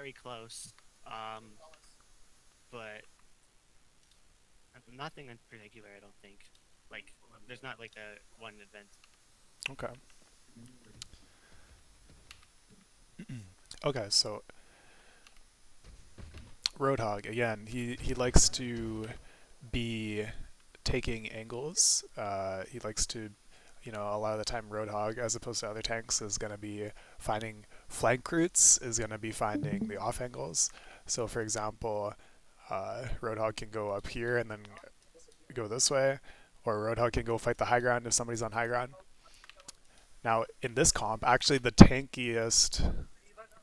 very close. But nothing in particular, I don't think. Like, there's not like a one event. Okay. Okay, so Roadhog again. He likes to be taking angles. He likes to, a lot of the time Roadhog, as opposed to other tanks, is going to be finding flank routes, is going to be finding the off angles. So, for example, Roadhog can go up here and then go this way, or Roadhog can go fight the high ground if somebody's on high ground. Now, in this comp, actually the tankiest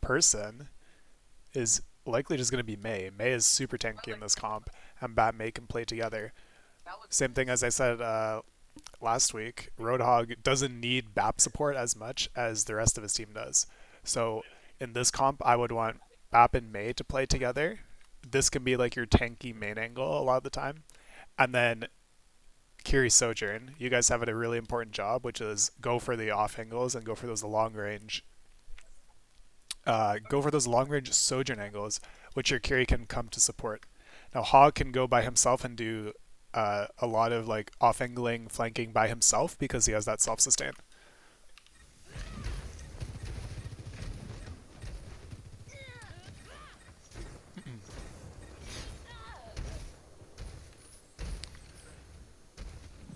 person is likely just going to be Mei. Mei is super tanky in this comp, and Bat Mei can play together. Same thing as I said last week. Roadhog doesn't need BAP support as much as the rest of his team does. So in this comp, I would want BAP and Mei to play together. This can be like your tanky main angle a lot of the time. And then Kiri Sojourn, you guys have a really important job, which is go for the off angles and go for those long range Sojourn angles, which your Kiri can come to support. Now Hog can go by himself and do a lot of like off angling flanking by himself because he has that self sustain.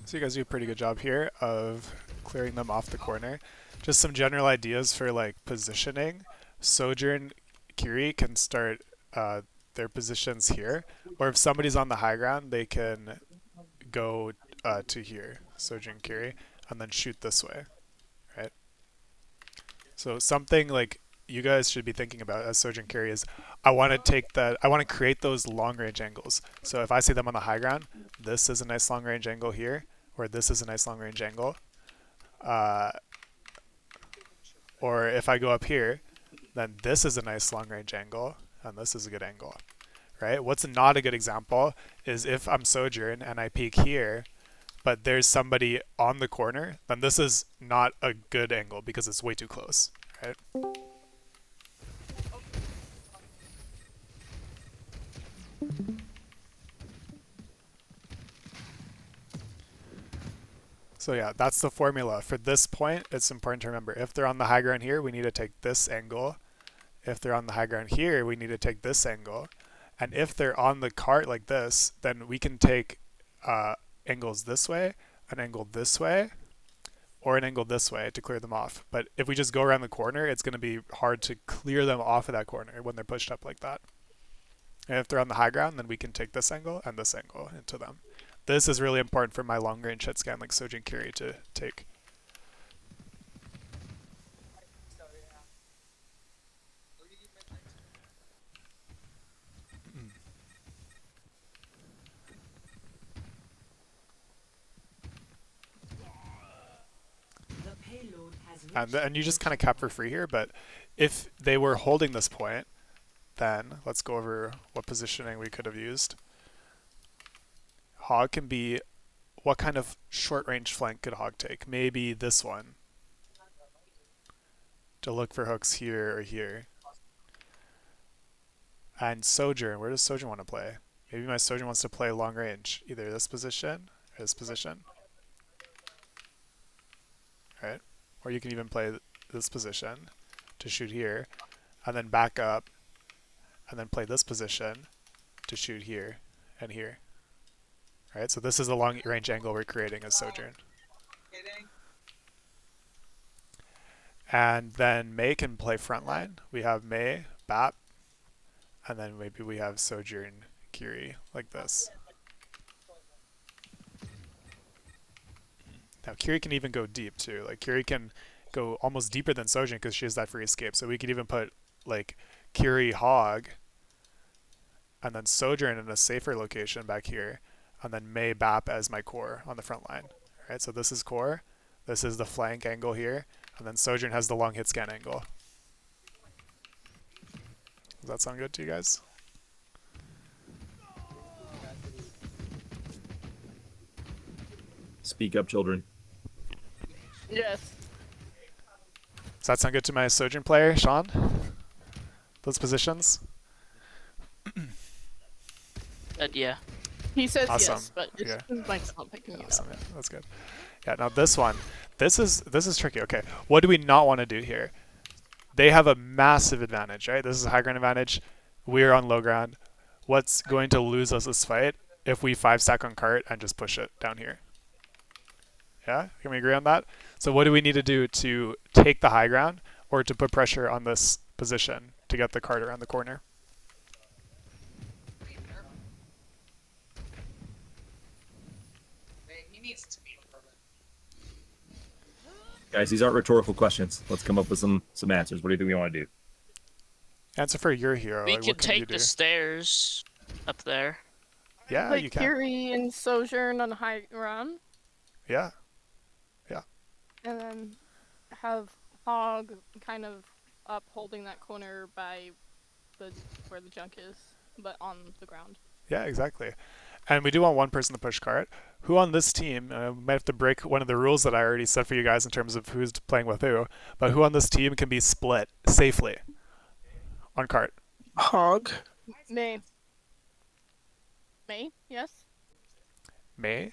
So you guys do a pretty good job here of clearing them off the corner. Just some general ideas for like positioning. Sojourn Kiri can start their positions here, or if somebody's on the high ground, they can go to here, Sojourn Kiri, and then shoot this way, right? So something like you guys should be thinking about as Sojourn Kiri is, I want to create those long range angles. So if I see them on the high ground, this is a nice long range angle here, or this is a nice long range angle. Uh, or if I go up here, then this is a nice long range angle, and this is a good angle, right? What's not a good example is if I'm Sojourn and I peek here, but there's somebody on the corner, then this is not a good angle because it's way too close, right? So yeah, that's the formula. For this point, it's important to remember, if they're on the high ground here, we need to take this angle. If they're on the high ground here, we need to take this angle. And if they're on the cart like this, then we can take angles this way, an angle this way, or an angle this way to clear them off. But if we just go around the corner, it's going to be hard to clear them off of that corner when they're pushed up like that. And if they're on the high ground, then we can take this angle and this angle into them. This is really important for my long range hit scan like Sojourn Kiri to take. And you just kind of cap for free here, but if they were holding this point, then let's go over what positioning we could have used. Hog can be, what kind of short range flank could Hog take? Maybe this one to look for hooks here or here. And Sojourn, where does Sojourn want to play? Maybe my Sojourn wants to play long range, either this position or this position, right? Or you can even play this position to shoot here, and then back up, and then play this position to shoot here and here. Right, so this is the long range angle we're creating as Sojourn. And then Mei can play frontline. We have Mei, Bap, and then maybe we have Sojourn Kiri like this. Now Kiri can even go deep too. Like Kiri can go almost deeper than Sojourn because she has that free escape. So we could even put like Kiri Hog and then Sojourn in a safer location back here, and then Mei Bap as my core on the front line. All right, so this is core, this is the flank angle here, and then Sojourn has the long hit scan angle. Does that sound good to you guys? Speak up, children. Yes. Does that sound good to my Sojourn player, Sean? those positions? Yeah. He says Awesome. yes, but Yeah. his mic's not picking it Awesome. up. Yeah, that's good. Yeah. Now this one, this is tricky. Okay. What do we not want to do here? They have a massive advantage, right? This is a high ground advantage. We're on low ground. What's going to lose us this fight if we 5-stack on cart and just push it down here? Yeah? Can we agree on that? So what do we need to do to take the high ground or to put pressure on this position to get the cart around the corner? Guys, these aren't rhetorical questions. Let's come up with some answers. What do you think we want to do? Answer for your hero. We like, could what can you take do? the stairs up there. Yeah, Like you can. Kiri and Sojourn on high ground, Yeah. and then have Hog kind of up holding that corner by where the junk is, but on the ground. Yeah, exactly. And we do want one person to push cart. Who on this team, we might have to break one of the rules that I already set for you guys in terms of who's playing with who, but who on this team can be split safely on cart? Hog. May. Yes. May?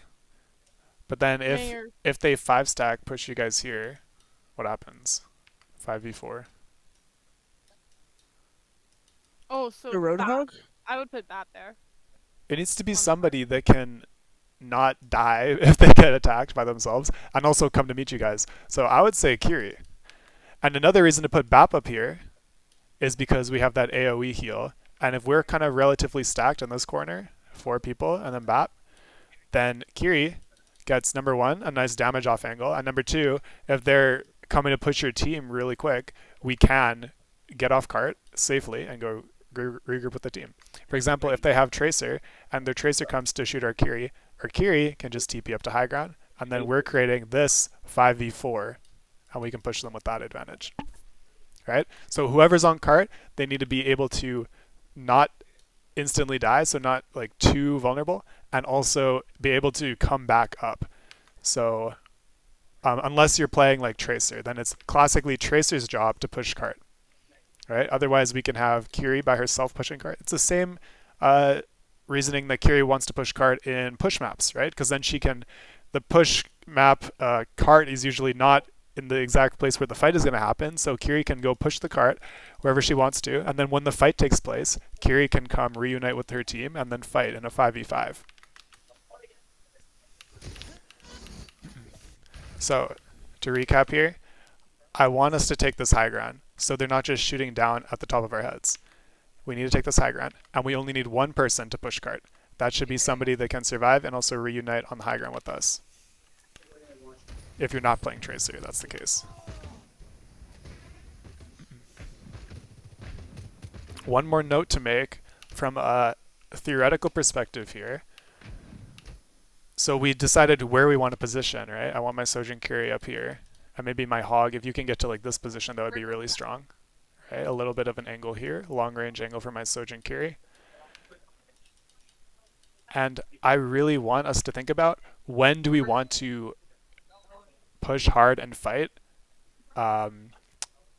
But then May if they 5-stack push you guys here, what happens? 5v4. Oh, so The Roadhog? I would put that there. It needs to be somebody that can not die if they get attacked by themselves and also come to meet you guys. So I would say Kiri. And another reason to put Bap up here is because we have that AoE heal. And if we're kind of relatively stacked in this corner, 4 people and then Bap, then Kiri gets, number 1, a nice damage off angle. And number 2, if they're coming to push your team really quick, we can get off cart safely and go regroup with the team. For example, if they have Tracer and their Tracer comes to shoot our Kiri can just TP up to high ground, and then we're creating this 5v4, and we can push them with that advantage. Right? So whoever's on cart, they need to be able to not instantly die, so not like too vulnerable, and also be able to come back up. So unless you're playing like Tracer, then it's classically Tracer's job to push cart. Right? Otherwise, we can have Kiri by herself pushing cart. It's the same reasoning that Kiri wants to push cart in push maps, right? Because then she can, the push map cart is usually not in the exact place where the fight is going to happen. So Kiri can go push the cart wherever she wants to. And then when the fight takes place, Kiri can come reunite with her team and then fight in a 5v5. So to recap here, I want us to take this high ground so they're not just shooting down at the top of our heads. We need to take this high ground, and we only need one person to push cart. That should be somebody that can survive and also reunite on the high ground with us. If you're not playing Tracer, that's the case. One more note to make from a theoretical perspective here. So we decided where we want to position, right? I want my Sojourn Kiri up here. And maybe my Hog, if you can get to like this position, that would be really strong. Right? A little bit of an angle here, long range angle for my Sojourn Kiri. And I really want us to think about, when do we want to push hard and fight?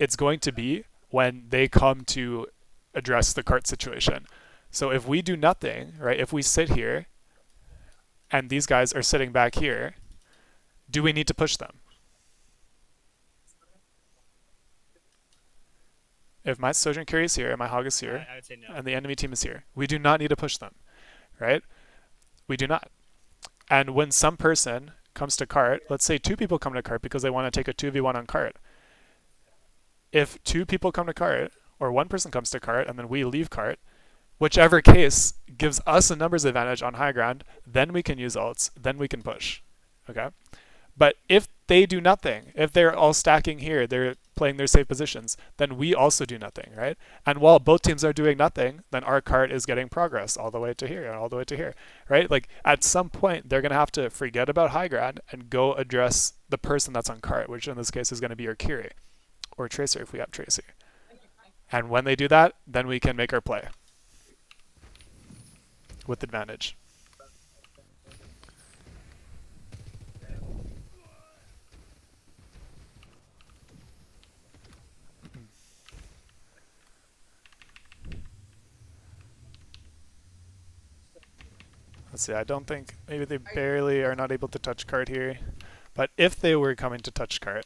It's going to be when they come to address the cart situation. So if we do nothing, right? If we sit here and these guys are sitting back here, do we need to push them? If my Sojourn Kiri is here and my Hog is here, I would say no. and the enemy team is here, we do not need to push them, right? We do not. And when some person comes to cart, let's say 2 people come to cart because they want to take a 2v1 on cart. If 2 people come to cart, or 1 person comes to cart, and then we leave cart, whichever case gives us a numbers advantage on high ground, then we can use ults, then we can push, okay? But if they do nothing, if they're all stacking here, they're playing their safe positions, then we also do nothing, right? And while both teams are doing nothing, then our cart is getting progress all the way to here and all the way to here, right? Like at some point, they're going to have to forget about high ground and go address the person that's on cart, which in this case is going to be your Kiri or Tracer if we have Tracer. And when they do that, then we can make our play with advantage. Let's see, I don't think, maybe they barely are not able to touch cart here. But if they were coming to touch cart,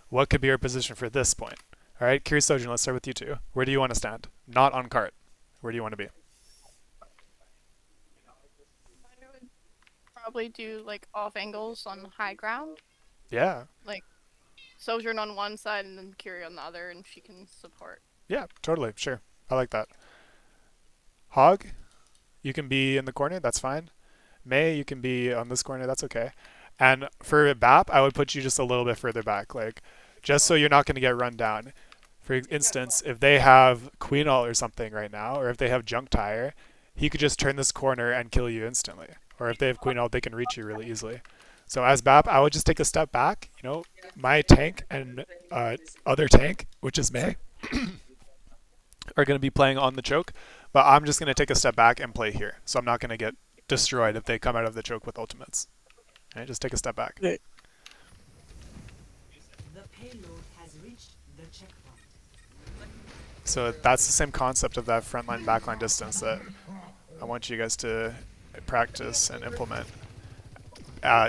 what could be our position for this point? All right, Curious Sojourn, let's start with you two. Where do you want to stand? Not on cart. Where do you want to be? I would probably do like off angles on high ground. Yeah. Like Sojourn on one side and then Kiri on the other, and she can support. Yeah, totally. Sure. I like that. Hog, you can be in the corner. That's fine. May, you can be on this corner. That's okay. And for BAP, I would put you just a little bit further back, like just so you're not going to get run down. For instance, if they have Queen Ult or something right now, or if they have Junk Tire, he could just turn this corner and kill you instantly. Or if they have Queen Ult, they can reach you really easily. So as BAP, I would just take a step back. You know, my tank and other tank, which is May, are going to be playing on the choke, but I'm just going to take a step back and play here. So I'm not going to get destroyed if they come out of the choke with ultimates. Right, just take a step back. The payload has reached the checkpoint. So that's the same concept of that frontline backline distance that I want you guys to practice and implement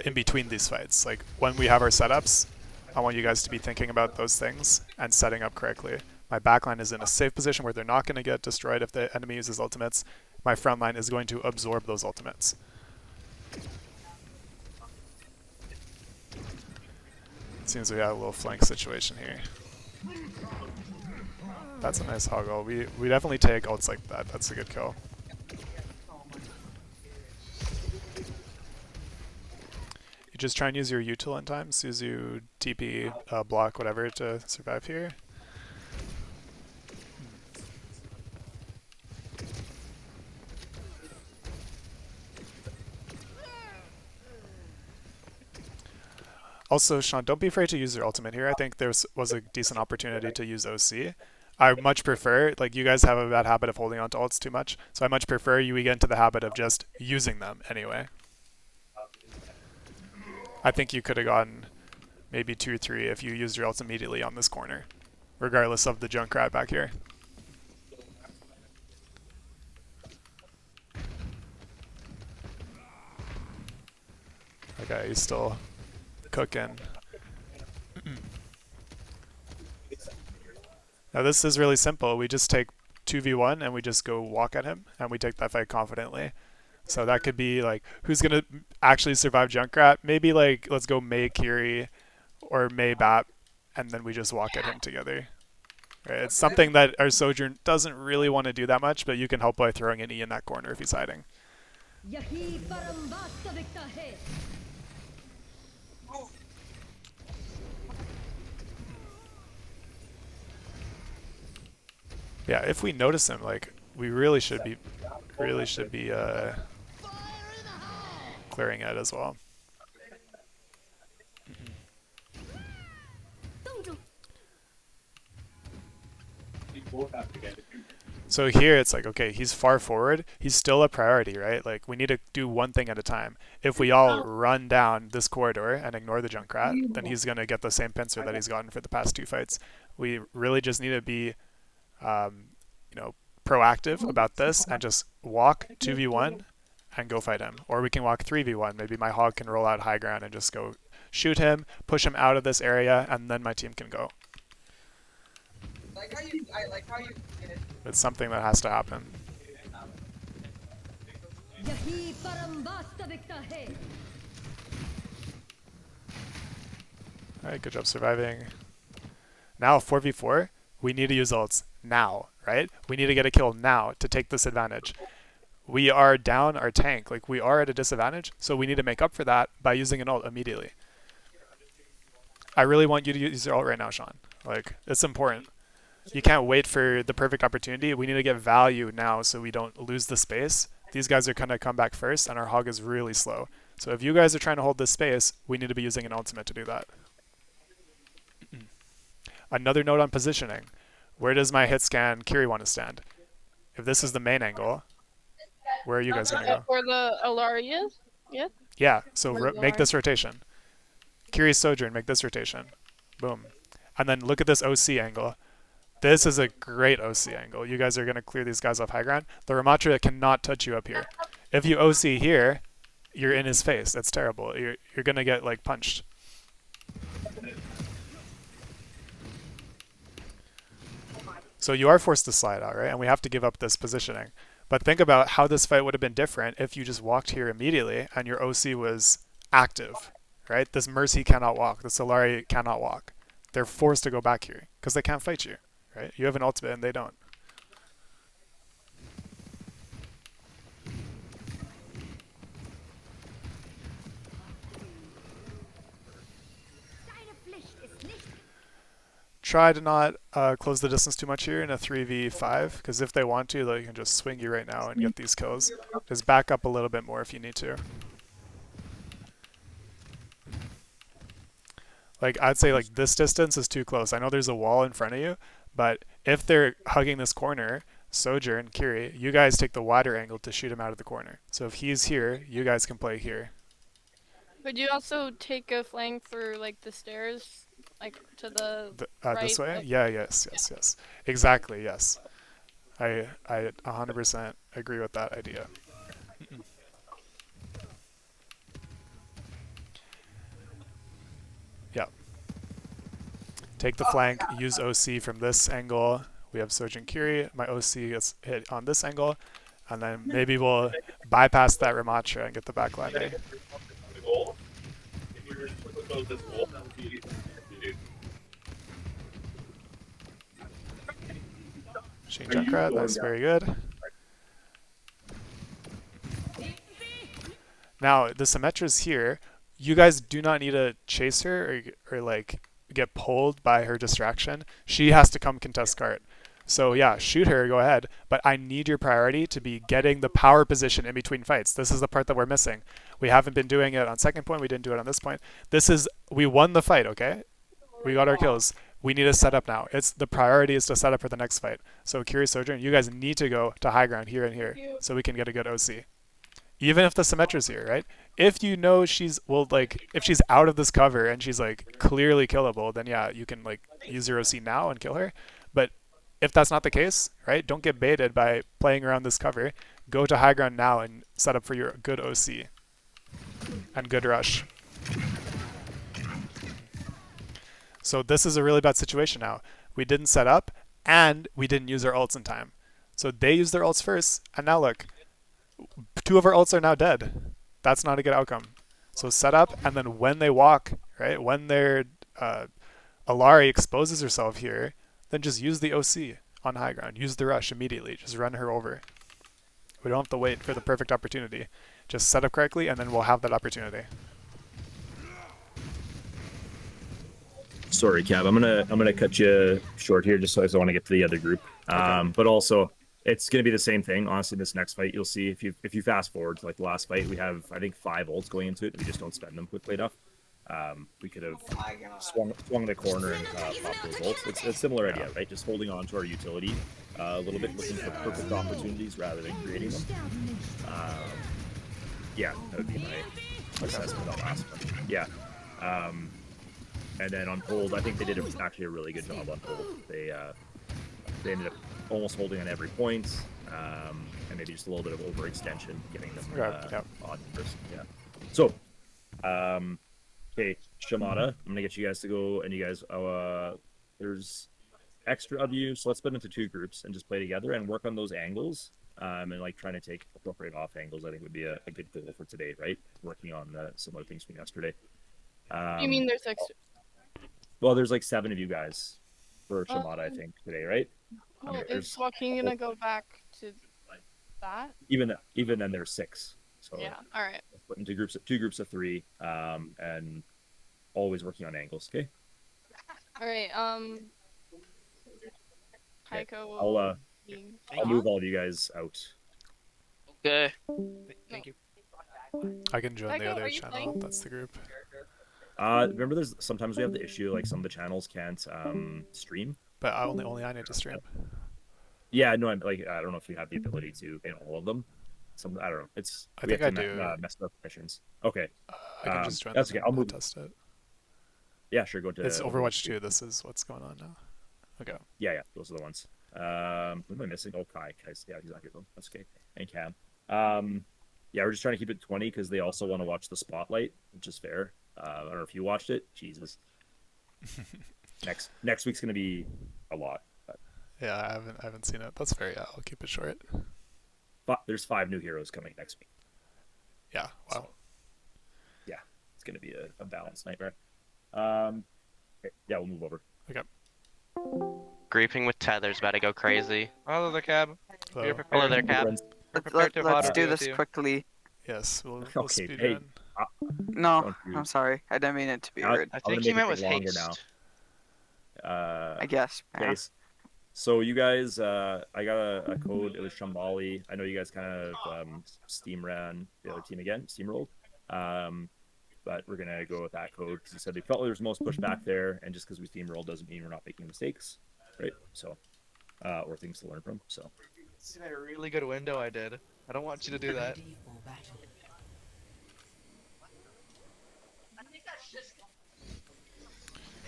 in between these fights. Like when we have our setups, I want you guys to be thinking about those things and setting up correctly. My backline is in a safe position where they're not going to get destroyed if the enemy uses ultimates. My frontline is going to absorb those ultimates. Seems we have a little flank situation here. That's a nice hoggle. We definitely take ults like that. That's a good kill. You just try and use your util in time. Suzu, TP, block, whatever to survive here. Also, Sean, don't be afraid to use your ultimate here. I think there was a decent opportunity to use OC. I much prefer, like you guys have a bad habit of holding on to ults too much, so I much prefer you get into the habit of just using them anyway. I think you could have gotten maybe 2 or 3 if you used your ults immediately on this corner, regardless of the Junkrat back here. Okay, he's still cooking. Now this is really simple. We just take 2v1 and we just go walk at him and we take that fight confidently. So that could be like, who's gonna actually survive Junkrat? Maybe like, let's go Mei Kiri or Mei Bap, and then we just walk at him together. Right? It's something that our Sojourn doesn't really want to do that much, but you can help by throwing an E in that corner if he's hiding. Yeah, if we notice him, like we really should be clearing it as well. So here it's like, okay, he's far forward. He's still a priority, right? Like we need to do one thing at a time. If we all run down this corridor and ignore the Junkrat, then he's gonna get the same pincer that he's gotten for the past 2 fights. We really just need to be you know, proactive about this and just walk 2v1 and go fight him. Or we can walk 3v1. Maybe my hog can roll out high ground and just go shoot him, push him out of this area, and then my team can go. I like how you did it. It's something that has to happen. Alright, good job surviving. Now 4v4, we need to use ults now, right? We need to get a kill now to take this advantage. We are down our tank, like we are at a disadvantage, so we need to make up for that by using an ult immediately. I really want you to use your ult right now, Sean. Like, it's important. You can't wait for the perfect opportunity. We need to get value now so we don't lose the space. These guys are going to come back first, and our hog is really slow. So if you guys are trying to hold this space, we need to be using an ultimate to do that. Another note on positioning. Where does my hit scan Kiri want to stand? If this is the main angle, where are you guys going to go? Where the Alari is? Yeah. Yeah, so make this rotation. Kiri's Sojourn, make this rotation. Boom. And then look at this OC angle. This is a great OC angle. You guys are going to clear these guys off high ground. The Ramatra cannot touch you up here. If you OC here, you're in his face. That's terrible. You're gonna get like punched. So you are forced to slide out, right? And we have to give up this positioning. But think about how this fight would have been different if you just walked here immediately and your OC was active, right? This Mercy cannot walk. The Solari cannot walk. They're forced to go back here because they can't fight you, right? You have an ultimate and they don't. Try to not close the distance too much here in a 3v5, because if they want to, they can just swing you right now and get these kills. Just back up a little bit more if you need to. Like, I'd say like this distance is too close. I know there's a wall in front of you, but if they're hugging this corner, Sojourn, Kiri, you guys take the wider angle to shoot him out of the corner. So if he's here, you guys can play here. Would you also take a flank for like the stairs, like to the right? This way? Yeah, yes. Exactly, yes. I 100% agree with that idea. Yeah. Take the flank, use OC from this angle. We have Sojourn Kiri. My OC gets hit on this angle. And then maybe we'll bypass that Ramatra and get the back landing. Shane Junkrat, that's very good. Now, the Symmetra's here. You guys do not need to chase her or like get pulled by her distraction. She has to come contest cart. So yeah, shoot her, go ahead. But I need your priority to be getting the power position in between fights. This is the part that we're missing. We haven't been doing it on second point. We didn't do it on this point. We won the fight, okay? We got our kills. We need to set up now. The priority is to set up for the next fight. So Curious Sojourn, you guys need to go to high ground here and here so we can get a good OC. Even if the Symmetra's here, right? If you know if she's out of this cover and she's like clearly killable, then yeah, you can like use your OC now and kill her. But if that's not the case, right? Don't get baited by playing around this cover. Go to high ground now and set up for your good OC and good rush. So this is a really bad situation now. We didn't set up and we didn't use our ults in time. So they used their ults first, and now look, 2 of our ults are now dead. That's not a good outcome. So set up, and then when they walk, right, when their Alari exposes herself here, then just use the OC on high ground. Use the rush immediately. Just run her over. We don't have to wait for the perfect opportunity. Just set up correctly, and then we'll have that opportunity. Sorry, Cav. I'm gonna cut you short here, just so I want to get to the other group. Okay. But also, it's gonna be the same thing. Honestly, this next fight, you'll see if you fast forward to like the last fight, we have I think 5 ults going into it. We just don't spend them quickly enough. We could have swung the corner and popped those ults. It's a similar idea, right? Just holding on to our utility a little bit, looking for perfect opportunities rather than creating them. Yeah, that would be my assessment on that last one. Yeah. And then on hold, I think they did actually a really good job on hold. They ended up almost holding on every point, and maybe just a little bit of overextension, getting them on first. Yeah. So, okay, Shamada, I'm gonna get you guys to go, and you guys, there's extra of you, so let's split into 2 groups and just play together and work on those angles, and like trying to take appropriate off angles. I think would be a good goal for today, right? Working on similar things from yesterday. You mean there's extra? Well, there's like 7 of you guys for Shamada, I think, today, right? Well, is Joaquin gonna go back to that? Even then, there's 6. So Yeah. All right. split into two groups of 3, and always working on angles. Okay. All right. Heiko. I'll move all of you guys out. Okay. Thank you. I can join the Heiko, other are you channel. playing? That's the group. Remember, sometimes we have the issue like some of the channels can't stream. But only I need to stream. Yeah, no, I'm like I don't know if you have the ability to in all of them. I don't know. I think I do. Mess up permissions. Okay. I can just join. That's okay. I'll move. Test it. Yeah, sure. Go to. It's Overwatch 2. This is what's going on now. Okay. Yeah. Those are the ones. What am I missing? Oh, Kai. Yeah, he's not here though. That's okay. And Cam. Yeah, we're just trying to keep it 20 because they also want to watch the spotlight, which is fair. I don't know if you watched it. Jesus. Next week's gonna be a lot. But Yeah, I haven't seen it. That's fair. Yeah, I'll keep it short. there's 5 new heroes coming next week. Yeah. Wow. So, yeah, it's gonna be a balanced nightmare. Okay, yeah, we'll move over. Okay. Griefing with tethers about to go crazy. Hello there, cab. So, We're Hello prepared. there, Cap. We're prepared to Let's fodder do you this too. quickly. yes, we'll Okay, speed hey, run. No, Don't you- I'm sorry. I didn't mean it to be Now- rude. I I'm gonna think he make it meant with take longer haste. I guess. Yeah. Okay, so you guys, I got a code. It was Shambali. I know you guys kind of steam ran the other team again, steamrolled. But we're gonna go with that code because he said they felt there was most pushback there, and just because we steamrolled doesn't mean we're not making mistakes, right? So, or things to learn from. So, See that really good window I did. I don't want you to do that. Ready for battle.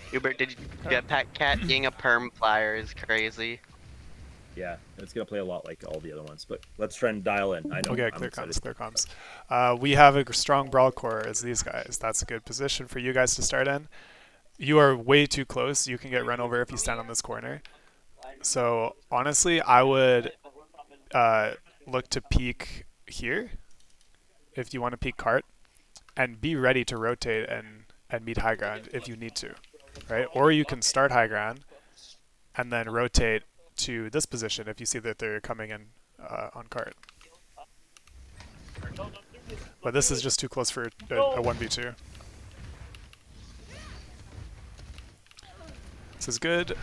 Hubert, did you jetpack cat being a perm flyer is crazy. yeah, it's gonna play a lot like all the other ones. But let's try and dial in. I know. Okay, I'm clear excited. comms, clear comms. We have a strong brawl core as these guys. That's a good position for you guys to start in. You are way too close. You can get run over if you stand on this corner. So honestly, I would look to peek here if you want to peek cart, and be ready to rotate and meet high ground if you need to, right? Or you can start high ground and then rotate to this position if you see that they're coming in on cart. But this is just too close for a 1v2. This is good.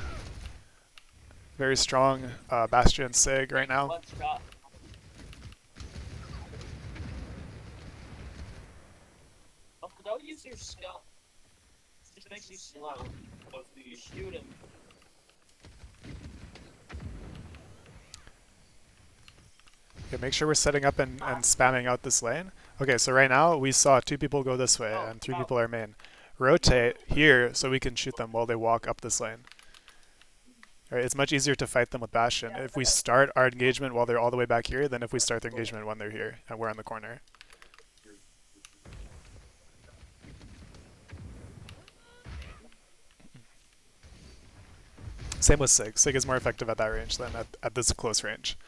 Very strong Bastion Sig right now. Don't use your skill. It just makes you slow. But if you shoot him. Okay, make sure we're setting up and spamming out this lane. Okay, so right now we saw 2 people go this way and 3 people are main. Rotate here so we can shoot them while they walk up this lane. Alright, it's much easier to fight them with Bastion if we start our engagement while they're all the way back here than if we start their engagement when they're here and we're on the corner. Same with Sig. Sig is more effective at that range than at this close range.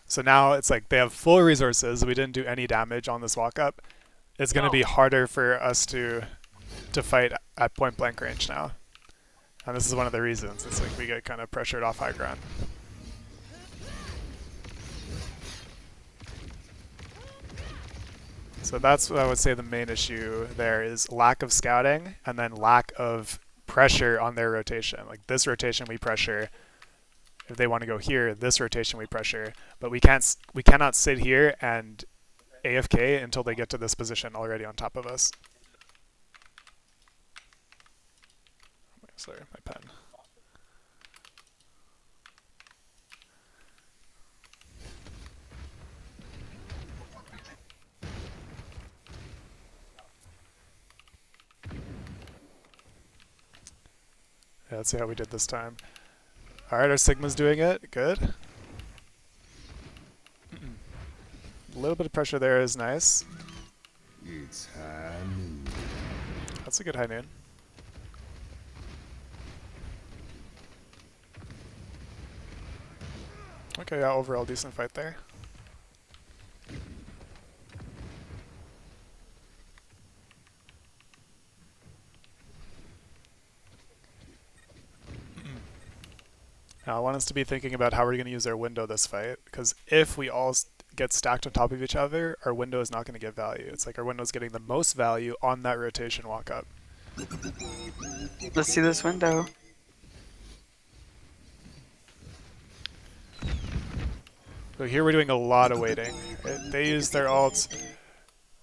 So now it's like they have full resources. We didn't do any damage on this walk up. It's going to be harder for us to fight at point blank range now. And this is one of the reasons. It's like we get kind of pressured off high ground. So that's what I would say the main issue there is lack of scouting and then lack of pressure on their rotation. Like this rotation we pressure. If they want to go here, this rotation we pressure. But we cannot sit here and AFK until they get to this position already on top of us. Sorry, my pen. Yeah, let's see how we did this time. Alright, our Sigma's doing it. Good. A little bit of pressure there is nice. It's high noon. That's a good high noon. Okay, yeah, overall decent fight there. Now, I want us to be thinking about how we're going to use our window this fight, because if we all get stacked on top of each other, our window is not going to get value. It's like our window is getting the most value on that rotation walk up. Let's see this window. So here we're doing a lot of waiting. They use their ults.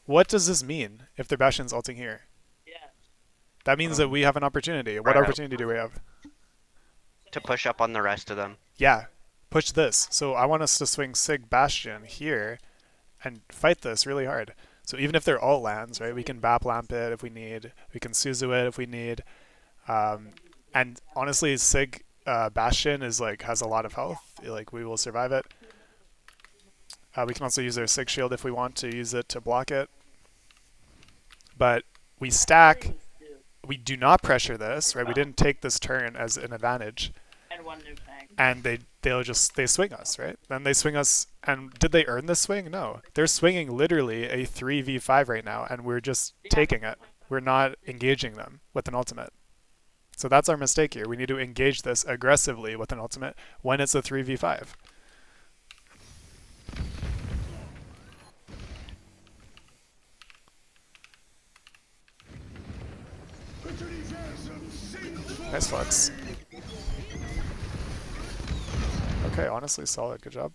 What does this mean if their Bastion's ulting here? That means that we have an opportunity. What opportunity do we have? To push up on the rest of them. Yeah, push this. So I want us to swing Sig Bastion here and fight this really hard. So even if they're ult lands, right, we can Bap Lamp it if we need. We can Suzu it if we need. And honestly, Sig Bastion is like has a lot of health. Like we will survive it. We can also use our Sig Shield if we want to use it to block it. But we stack. We do not pressure this, right? We didn't take this turn as an advantage. And they swing us, right? Then they swing us, and did they earn this swing? No. They're swinging literally a 3v5 right now, and we're just taking it. We're not engaging them with an ultimate. So that's our mistake here. We need to engage this aggressively with an ultimate when it's a 3v5. Nice flex. Okay, honestly, solid. Good job.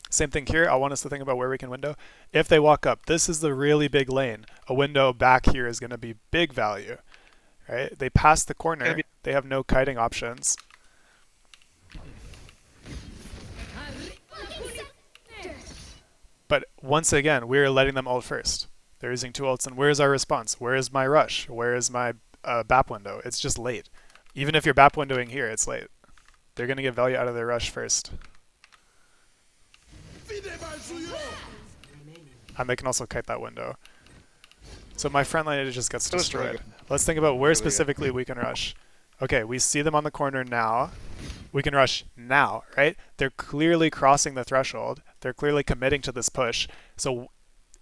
Same thing here. I want us to think about where we can window. If they walk up, this is the really big lane. A window back here is going to be big value, right? They pass the corner. They have no kiting options. But once again, we're letting them ult first. They're using 2 ults, and where's our response? Where is my rush? Where is my BAP window? It's just late. Even if you're BAP windowing here, it's late. They're going to get value out of their rush first. And they can also kite that window. So my front line just gets destroyed. Let's think about where specifically we can rush. Okay, we see them on the corner now. We can rush now, right? They're clearly crossing the threshold. They're clearly committing to this push. So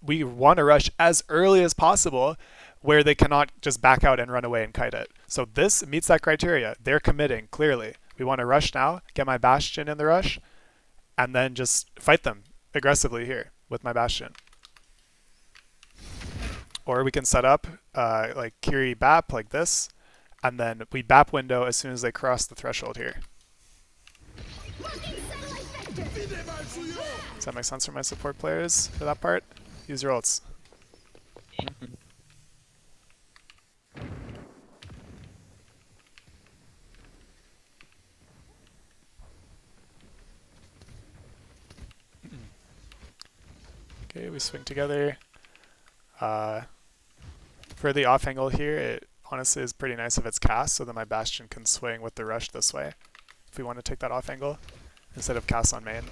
we want to rush as early as possible where they cannot just back out and run away and kite it. So this meets that criteria. They're committing, clearly. We want to rush now, get my Bastion in the rush, and then just fight them aggressively here with my Bastion. Or we can set up like Kiri BAP like this, and then we BAP window as soon as they cross the threshold here. Does that make sense for my support players for that part? Use your ults. Okay, we swing together. For the off angle here, it honestly is pretty nice if it's cast, so that my Bastion can swing with the rush this way. If we want to take that off angle instead of cast on main.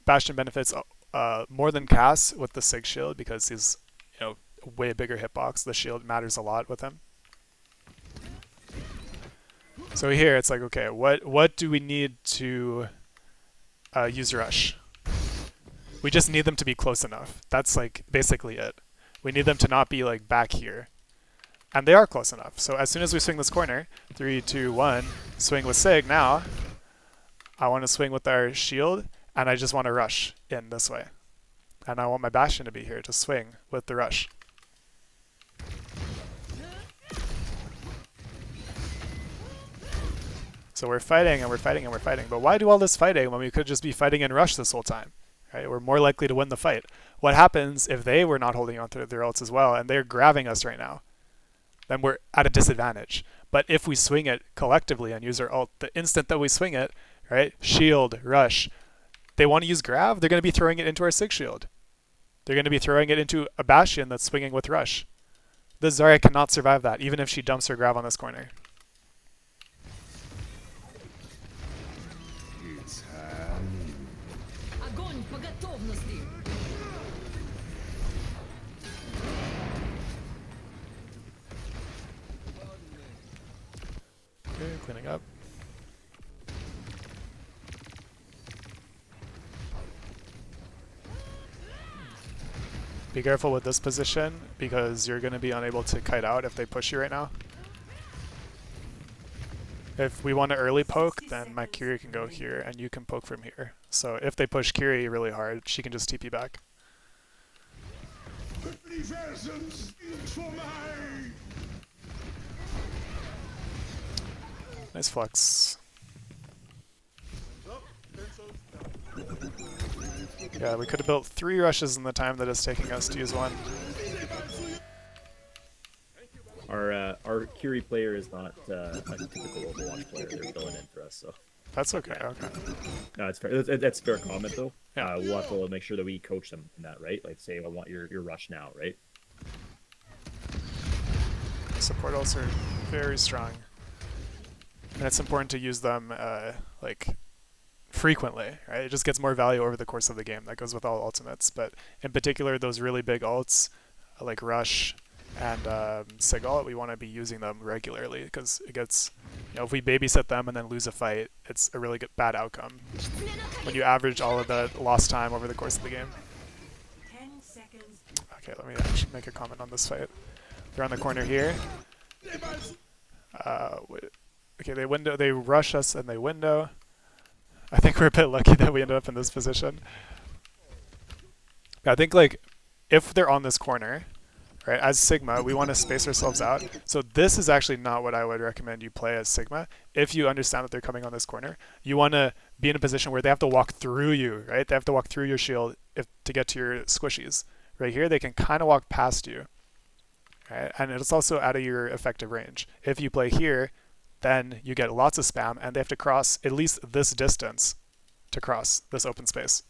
Bastion benefits more than cast with the Sig Shield because he's, you know, way bigger hitbox. The shield matters a lot with him. So here it's like, okay, what do we need to use rush? We just need them to be close enough. That's like basically it. We need them to not be like back here. And they are close enough. So as soon as we swing this corner, 3, 2, 1, swing with Sig now. I want to swing with our shield, and I just want to rush in this way. And I want my Bastion to be here to swing with the rush. So we're fighting and we're fighting and we're fighting. But why do all this fighting when we could just be fighting in rush this whole time? Right? We're more likely to win the fight. What happens if they were not holding on to their ults as well and they're grabbing us right now? Then we're at a disadvantage. But if we swing it collectively and use our ult, the instant that we swing it, right? Shield, rush. They want to use grab, they're going to be throwing it into our Sig Shield. They're going to be throwing it into a Bastion that's swinging with rush. The Zarya cannot survive that, even if she dumps her grab on this corner. Okay, cleaning up. Be careful with this position because you're going to be unable to kite out if they push you right now. If we want to early poke, then my Kiri can go here and you can poke from here. So if they push Kiri really hard, she can just TP back. Nice flex. Yeah, we could have built 3 rushes in the time that it's taking us to use 1. Our Kiri player is not a typical Overwatch player. They're filling in for us, so. That's okay. Okay. No, it's fair. That's a fair comment though. Yeah. We'll have to make sure that we coach them in that, right? Like say, I want your rush now, right? Support ults are very strong. and it's important to use them like frequently, right? It just gets more value over the course of the game. That goes with all ultimates, but in particular those really big ults like Rush and Sigil, we want to be using them regularly because it gets, if we babysit them and then lose a fight, it's a really bad outcome when you average all of the lost time over the course of the game. 10 seconds. Okay, let me actually make a comment on this fight. They're on the corner here. Okay, they rush us and they window. I think we're a bit lucky that we ended up in this position. I think like if they're on this corner, right, as Sigma, we want to space ourselves out. So this is actually not what I would recommend you play as Sigma. If you understand that they're coming on this corner, you want to be in a position where they have to walk through you, right? They have to walk through your shield to get to your squishies. Right here, they can kind of walk past you, right? And it's also out of your effective range. If you play here, then you get lots of spam, and they have to cross at least this distance to cross this open space.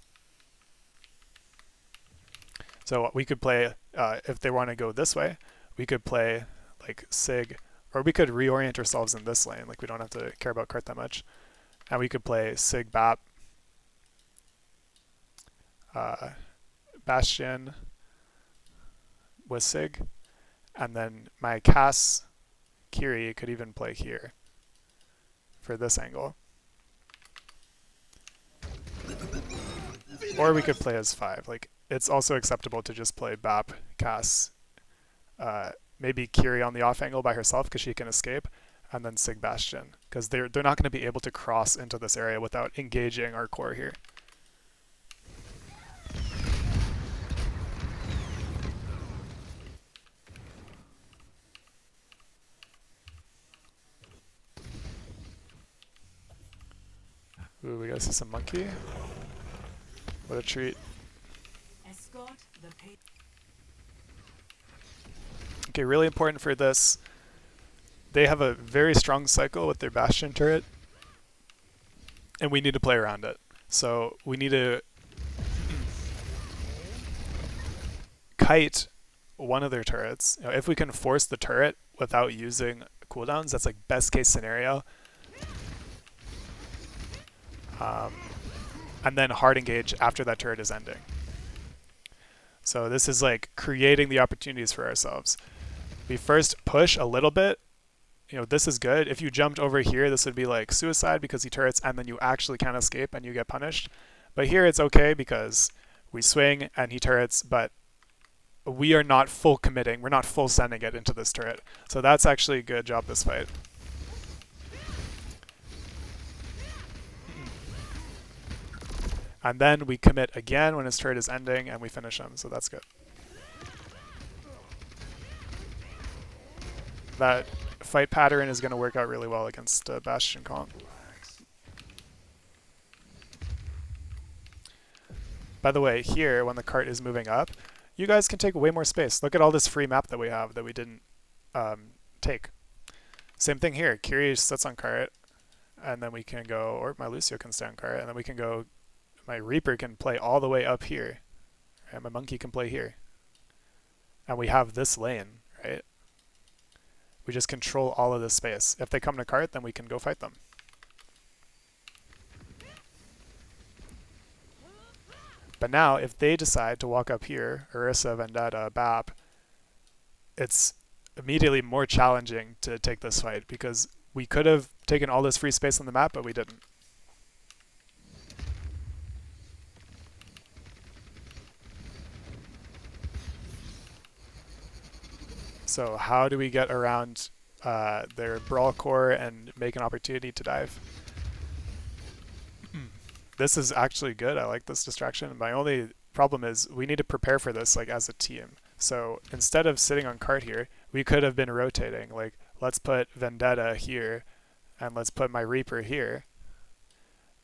So we could play, if they want to go this way, we could play like Sig, or we could reorient ourselves in this lane. Like we don't have to care about cart that much. And we could play Sig Bap, Bastion with Sig, and then my Cass Kiri could even play here for this angle. Or we could play as 5. Like it's also acceptable to just play Bap, Cass, maybe Kiri on the off angle by herself because she can escape, and then Sig Bastion because they're not going to be able to cross into this area without engaging our core here. Ooh, we gotta see some monkey. What a treat. Escort the Okay, really important for this. They have a very strong cycle with their Bastion turret, and we need to play around it. So we need to kite one of their turrets. If we can force the turret without using cooldowns, that's like best case scenario. And then hard engage after that turret is ending. So this is like creating the opportunities for ourselves. We first push a little bit. This is good. If you jumped over here, this would be like suicide because he turrets and then you actually can't escape and you get punished. But here it's okay because we swing and he turrets, but we are not full committing. We're not full sending it into this turret. So that's actually a good job this fight. And then we commit again when his turret is ending and we finish him, so that's good. That fight pattern is going to work out really well against Bastion Kong. By the way, here, when the cart is moving up, you guys can take way more space. Look at all this free map that we have that we didn't take. Same thing here. Kiri sits on cart, and then we can go, or my Lucio can stay on cart, and then we can go. My Reaper can play all the way up here, and my Monkey can play here. And we have this lane, right? We just control all of this space. If they come to cart, then we can go fight them. But now, if they decide to walk up here, Orisa, Vendetta, Bap, it's immediately more challenging to take this fight because we could have taken all this free space on the map, but we didn't. So how do we get around their brawl core and make an opportunity to dive? This is actually good. I like this distraction. My only problem is we need to prepare for this like as a team. So instead of sitting on cart here, we could have been rotating. Like let's put Vendetta here and let's put my Reaper here.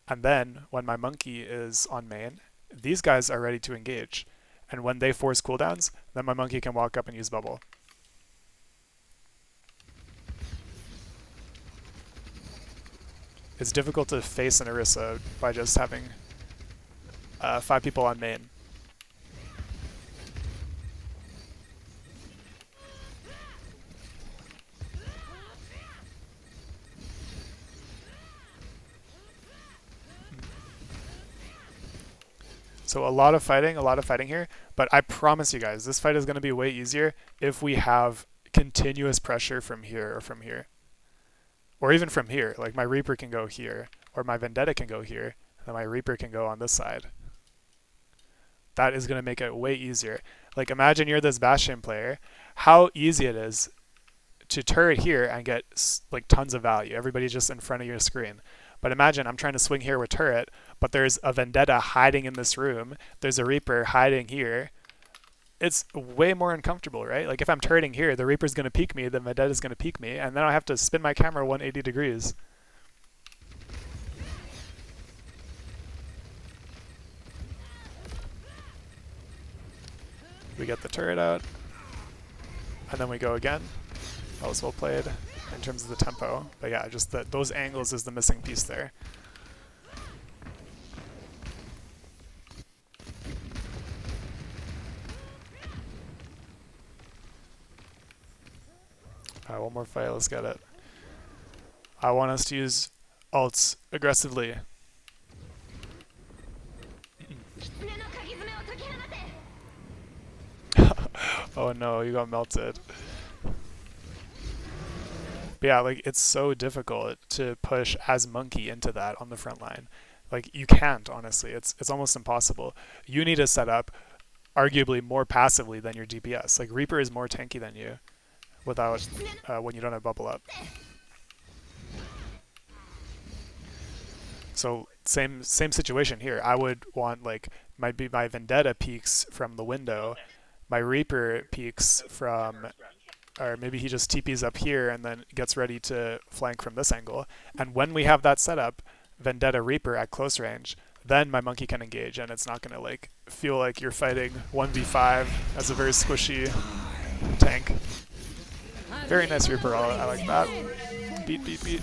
And then when my Monkey is on main, these guys are ready to engage. And when they force cooldowns, then my Monkey can walk up and use bubble. It's difficult to face an Orisa by just having 5 people on main. So a lot of fighting here. But I promise you guys, this fight is going to be way easier if we have continuous pressure from here or from here. Or even from here. Like my Reaper can go here. Or my Vendetta can go here. And my Reaper can go on this side. That is going to make it way easier. Like imagine you're this Bastion player. How easy it is to turret here and get like tons of value. Everybody's just in front of your screen. But imagine I'm trying to swing here with turret, but there's a Vendetta hiding in this room. There's a Reaper hiding here. It's way more uncomfortable, right? Like if I'm turreting here, the Reaper's going to peek me, the Vendetta's going to peek me, and then I have to spin my camera 180 degrees. We get the turret out, and then we go again. That was well played in terms of the tempo. But yeah, just those angles is the missing piece there. Alright, one more fight, let's get it. I want us to use ults aggressively. Oh no, you got melted. But yeah, like it's so difficult to push as Monkey into that on the front line. Like you can't, honestly. It's almost impossible. You need to set up arguably more passively than your DPS. Like Reaper is more tanky than you without when you don't have bubble up. So same situation here. I would want like my Vendetta peeks from the window, my Reaper peeks from, or maybe he just TPs up here and then gets ready to flank from this angle. And when we have that set up, Vendetta Reaper at close range, then my Monkey can engage, and it's not gonna like feel like you're fighting 1v5 as a very squishy tank. Very nice Reaper, I like that. Beat. Good.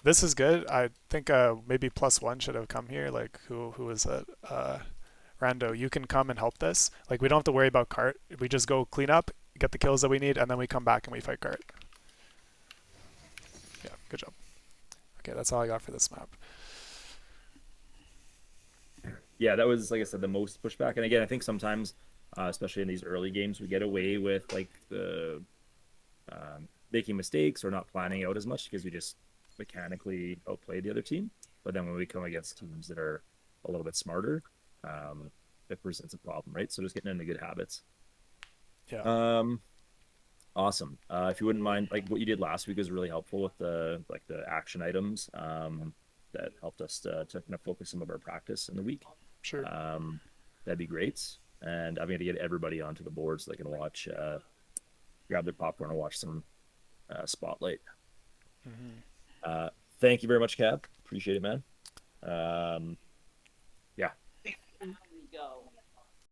This is good. I think maybe +1 should have come here. Like who is it? Rando, you can come and help this. Like we don't have to worry about cart. We just go clean up, get the kills that we need, and then we come back and we fight cart. Yeah, good job. Okay, that's all I got for this map. Yeah, that was, like I said, the most pushback. And again, I think sometimes, especially in these early games, we get away with like the making mistakes or not planning out as much because we just mechanically outplay the other team. But then when we come against teams that are a little bit smarter, it presents a problem, right? So just getting into good habits. Yeah. Awesome. If you wouldn't mind, like what you did last week was really helpful with the action items that helped us to kind of focus some of our practice in the week. Sure. That'd be great. And I'm going to get everybody onto the board so they can watch, grab their popcorn and watch some Spotlight. Mm-hmm. Thank you very much, Cab. Appreciate it, man.